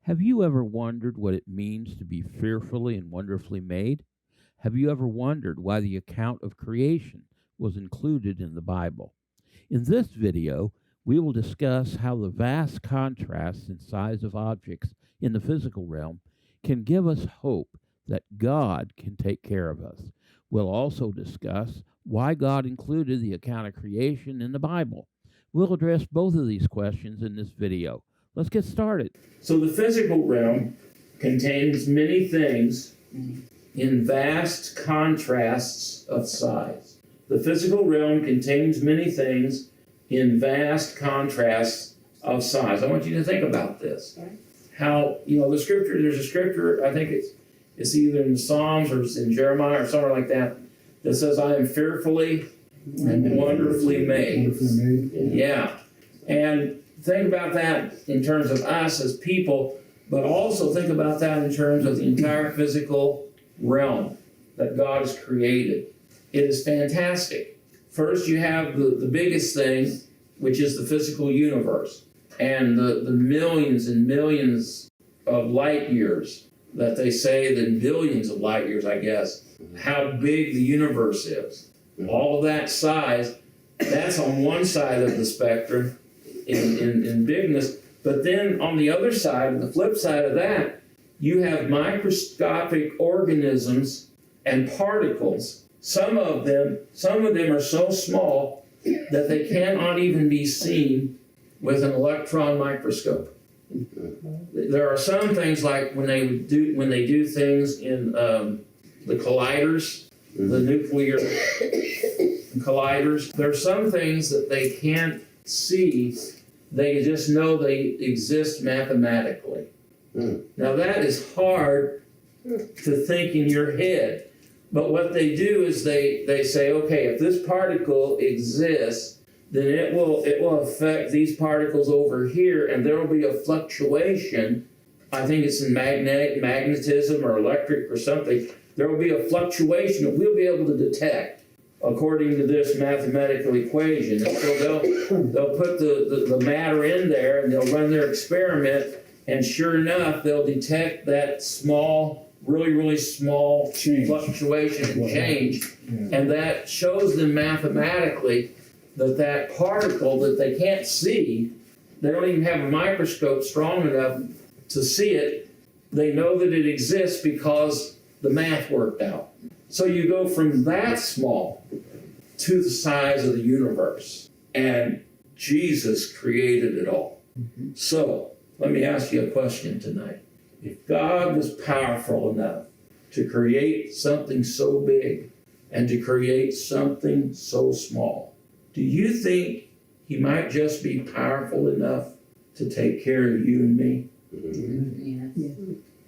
Have you ever wondered what it means to be fearfully and wonderfully made? Have you ever wondered why the account of creation was included in the Bible? In this video, we will discuss how the vast contrasts in size of objects in the physical realm can give us hope that God can take care of us. We'll also discuss why God included the account of creation in the Bible. We'll address both of these questions in this video. Let's get started. So the physical realm contains many things in vast contrasts of size. The physical realm contains many things in vast contrasts of size. I want you to think about this. How, the scripture, there's a scripture, I think it's either in the Psalms or it's in Jeremiah or somewhere like that says, I am fearfully and wonderfully made. Yeah. And think about that in terms of us as people, but also think about that in terms of the entire physical realm that God has created. It is fantastic. First, you have the biggest thing, which is the physical universe, and the millions and millions of light years that they say, the billions of light years, I guess, how big the universe is. All of that size, that's on one side of the spectrum in bigness. But then on the other side, the flip side of that, you have microscopic organisms and particles. Some of them are so small that they cannot even be seen with an electron microscope. There are some things like when they do things in the colliders, the nuclear colliders. There are some things that they can't see. They just know they exist mathematically. Now that is hard to think in your head. But what they do is they say, okay, if this particle exists, then it will affect these particles over here, and there will be a fluctuation. I think it's in magnetism or electric or something. There will be a fluctuation that we'll be able to detect according to this mathematical equation. And so they'll put the matter in there, and they'll run their experiment, and sure enough, they'll detect that small, really small fluctuation and change, and that shows them mathematically that particle that they can't see, they don't even have a microscope strong enough to see it. They know that it exists because the math worked out. So you go from that small to the size of the universe, and Jesus created it all. So let me ask you a question tonight. If God was powerful enough to create something so big and to create something so small, do you think he might just be powerful enough to take care of you and me? Yes.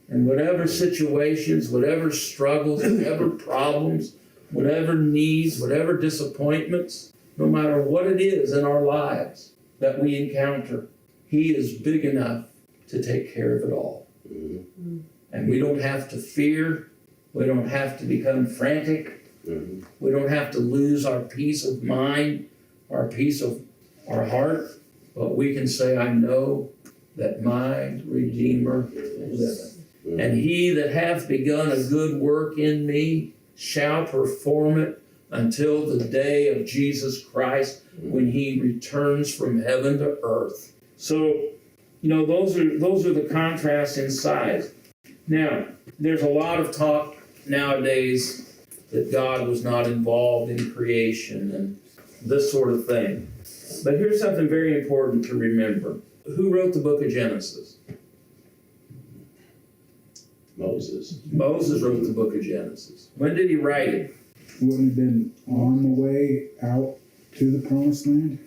And whatever situations, whatever struggles, whatever problems, whatever needs, whatever disappointments, no matter what it is in our lives that we encounter, he is big enough to take care of it all. And we don't have to fear. We don't have to become frantic. We don't have to lose our peace of mind, our peace of our heart. But we can say, I know that my Redeemer liveth. And he that hath begun a good work in me shall perform it until the day of Jesus Christ when he returns from heaven to earth. So, those are the contrasts in size. Now, there's a lot of talk nowadays that God was not involved in creation and this sort of thing. But here's something very important to remember. Who wrote the book of Genesis? Moses. Moses wrote the book of Genesis. When did he write it? Wouldn't have been on the way out to the promised land?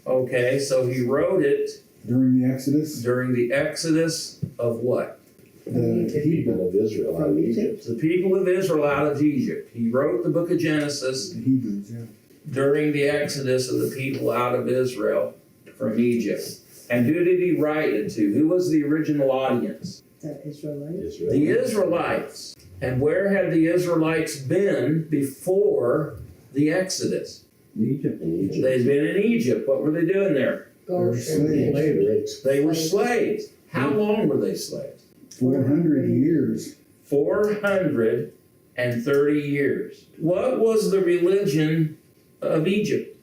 Okay, so he wrote it during the Exodus? During the Exodus of what? The people of Israel out of Egypt. The people of Israel out of Egypt. He wrote the book of Genesis Hebrews, during the Exodus of the people out of Israel from Egypt. And who did he write it to? Who was the original audience? The Israelites. The Israelites. And where had the Israelites been before the Exodus? Egypt. They'd been in Egypt. What were they doing there? Goshen. They were slaves. How long were they slaves? 400 years. 430 years. What was the religion of Egypt?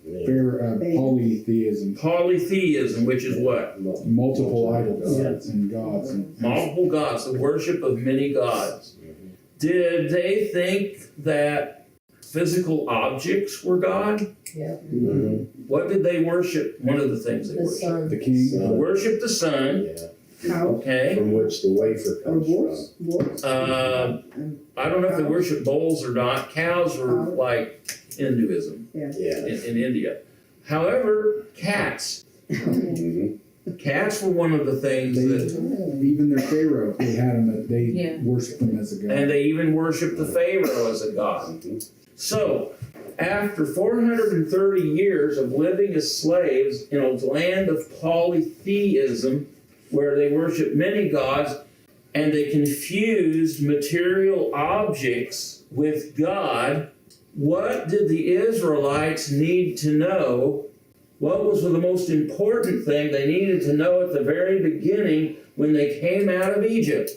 Polytheism. Polytheism, which is what? Multiple idols and gods. Multiple gods, the worship of many gods. Did they think that physical objects were God? Yeah. What did they worship? One of the things they The worshiped. sun. The king. They worshiped the sun, Yeah, Cow okay? from which the wafer or comes from. wolves? Wolves? I don't know if they worship bulls or not. Cows were like Hinduism Yeah. in India. However, cats. Mhm. Cats were one of the things that, Even their pharaoh, they had him. They Yeah. worshipped him as a god. and they even worshiped the Pharaoh as a god. So, after 430 years of living as slaves in a land of polytheism, where they worshiped many gods, and they confused material objects with God, what did the Israelites need to know? What was the most important thing they needed to know at the very beginning when they came out of Egypt?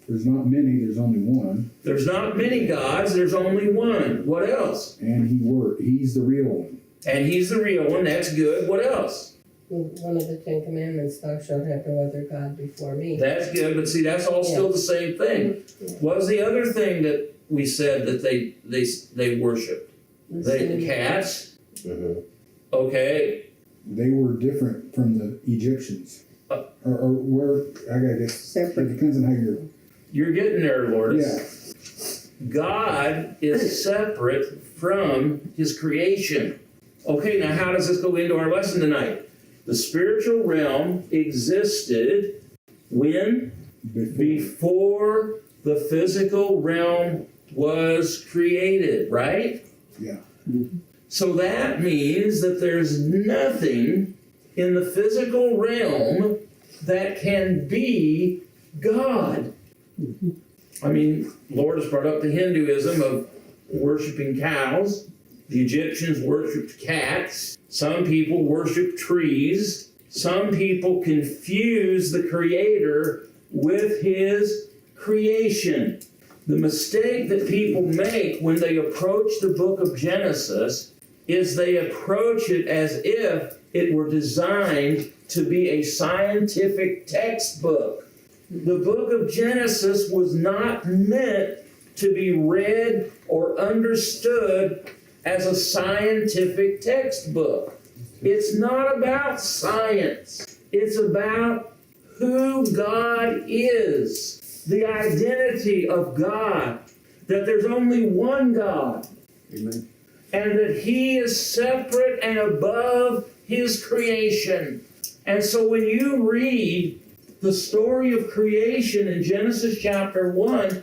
There's not many. There's only one, There's not many gods, there's only one. What else? and he's the real one. And he's the real one, that's good. What else? One of the 10 Commandments, thou shalt have no other God before me. That's good, but see, that's all still the same thing. What was the other thing that we said that they worshipped? The cats, Mhm. okay. They were different from the Egyptians. Or where, I guess, it Separate. depends on how you're. You're getting there, Lourdes. Yeah. God is separate from his creation. Okay, now how does this go into our lesson tonight? The spiritual realm existed when? Before the physical realm was created, right? Yeah. So that means that there's nothing in the physical realm that can be God. I mean, Lord has brought up the Hinduism of worshiping cows. The Egyptians worshipped cats. Some people worship trees. Some people confuse the Creator with his creation. The mistake that people make when they approach the book of Genesis is they approach it as if it were designed to be a scientific textbook. The book of Genesis was not meant to be read or understood as a scientific textbook. It's not about science. It's about who God is, the identity of God, that there's only one God, Amen. and that he is separate and above his creation. And so when you read the story of creation in Genesis chapter 1,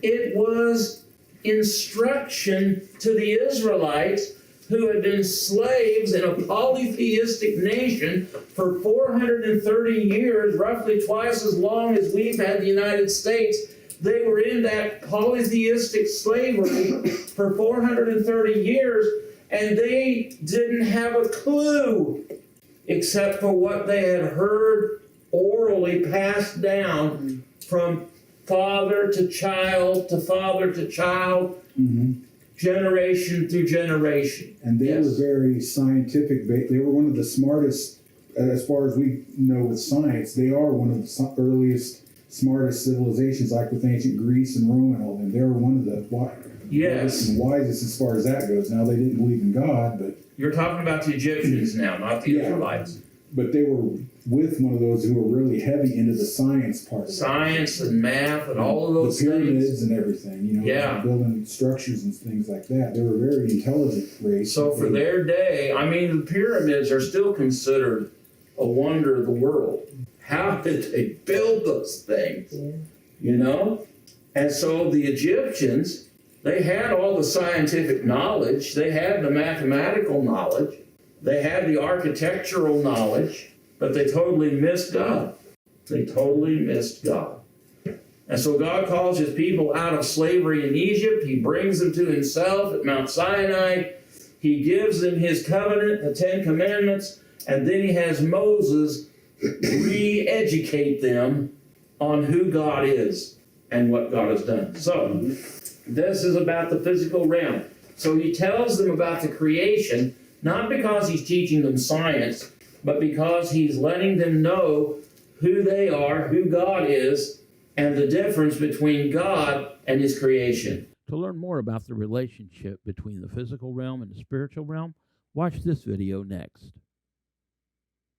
it was instruction to the Israelites who had been slaves in a polytheistic nation for 430 years, roughly twice as long as we've had the United States. They were in that polytheistic slavery for 430 years, and they didn't have a clue except for what they had heard orally passed down from father to child to father to child, generation through generation. And they Yes. were very scientific. They were one of the smartest, as far as we know with science, they are one of the earliest, smartest civilizations, like with ancient Greece and Rome and all them. They were one of the Yes. wisest as far as that goes. Now, they didn't believe in God, You're talking about the Egyptians now, not the Yeah. Israelites. but they were with one of those who were really heavy into the science part of it. Science and math and all of those the pyramids things. and everything, Yeah. building structures and things like that. They were a very intelligent race. So for their day, I mean, the pyramids are still considered a wonder of the world. How did they build those things? Yeah. You know? And so the Egyptians, they had all the scientific knowledge, they had the mathematical knowledge, they had the architectural knowledge, but they totally missed God. They totally missed God. And so God calls his people out of slavery in Egypt. He brings them to himself at Mount Sinai. He gives them his covenant, the 10 Commandments, and then he has Moses re-educate them on who God is and what God has done. So, this is about the physical realm. So he tells them about the creation, not because he's teaching them science, but because he's letting them know who they are, who God is, and the difference between God and his creation. To learn more about the relationship between the physical realm and the spiritual realm, watch this video next.